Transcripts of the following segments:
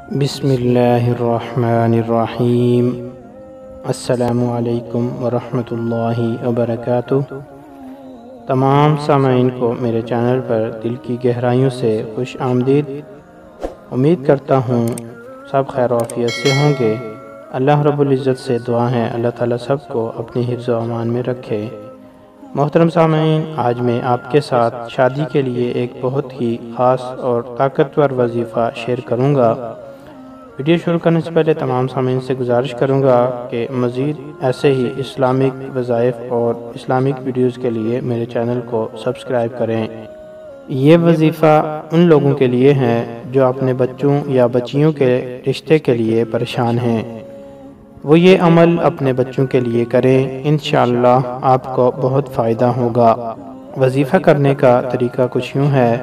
بسم اللہ الرحمن الرحیم۔ السلام علیکم ورحمۃ اللہ وبرکاتہ۔ تمام سامعین کو میرے چینل پر دل کی گہرائیوں سے خوش آمدید۔ امید کرتا ہوں سب خیر و عافیت سے ہوں گے۔ اللہ رب العزت سے دعا ہے اللہ تعالیٰ سب کو اپنی حفظ و امان میں رکھے۔ محترم سامعین، آج میں آپ کے ساتھ شادی کے لیے ایک بہت ہی خاص اور طاقتور وظیفہ شیئر کروں گا۔ ویڈیو شروع کرنے سے پہلے تمام سامعین سے گزارش کروں گا کہ مزید ایسے ہی اسلامک وظائف اور اسلامک ویڈیوز کے لیے میرے چینل کو سبسکرائب کریں۔ یہ وظیفہ ان لوگوں کے لیے ہے جو اپنے بچوں یا بچیوں کے رشتے کے لیے پریشان ہیں۔ وہ یہ عمل اپنے بچوں کے لیے کریں، انشاءاللہ آپ کو بہت فائدہ ہوگا۔ وظیفہ کرنے کا طریقہ کچھ یوں ہے۔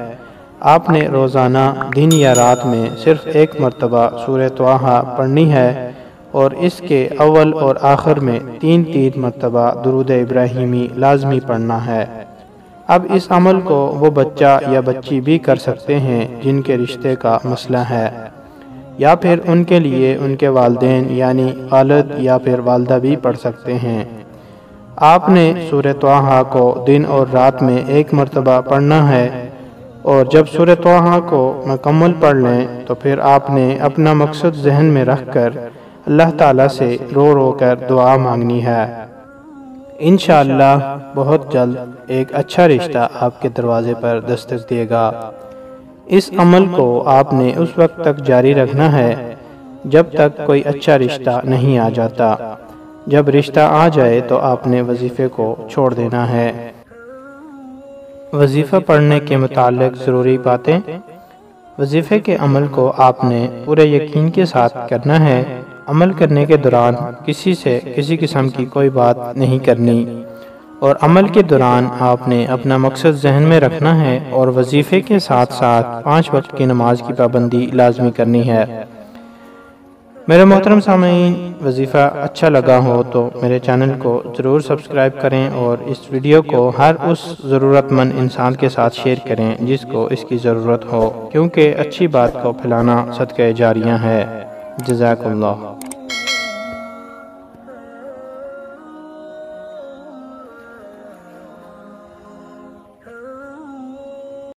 آپ نے روزانہ دن یا رات میں صرف ایک مرتبہ سورہ طٰہٰ پڑھنی ہے اور اس کے اول اور آخر میں تین مرتبہ درود ابراہیمی لازمی پڑھنا ہے۔ اب اس عمل کو وہ بچہ یا بچی بھی کر سکتے ہیں جن کے رشتے کا مسئلہ ہے، یا پھر ان کے لیے ان کے والدین یعنی والد یا پھر والدہ بھی پڑھ سکتے ہیں۔ آپ نے سورہ طٰہٰ کو دن اور رات میں ایک مرتبہ پڑھنا ہے، اور جب سورہ طٰہٰ کو مکمل پڑھ لیں تو پھر آپ نے اپنا مقصد ذہن میں رکھ کر اللہ تعالیٰ سے رو رو کر دعا مانگنی ہے۔ انشاءاللہ بہت جلد ایک اچھا رشتہ آپ کے دروازے پر دستک دے گا۔ اس عمل کو آپ نے اس وقت تک جاری رکھنا ہے جب تک کوئی اچھا رشتہ نہیں آ جاتا۔ جب رشتہ آ جائے تو آپ نے وظیفے کو چھوڑ دینا ہے۔ وظیفہ پڑھنے کے متعلق ضروری باتیں۔ وظیفے کے عمل کو آپ نے پورے یقین کے ساتھ کرنا ہے۔ عمل کرنے کے دوران کسی سے کسی قسم کی کوئی بات نہیں کرنی، اور عمل کے دوران آپ نے اپنا مقصد ذہن میں رکھنا ہے اور وظیفے کے ساتھ ساتھ 5 وقت کی نماز کی پابندی لازمی کرنی ہے۔ میرے محترم سامعین، وظیفہ اچھا لگا ہو تو میرے چینل کو ضرور سبسکرائب کریں اور اس ویڈیو کو ہر اس ضرورت مند انسان کے ساتھ شیئر کریں جس کو اس کی ضرورت ہو، کیونکہ اچھی بات کو پھیلانا صدقہ جاریہ ہے۔ جزاک اللہ۔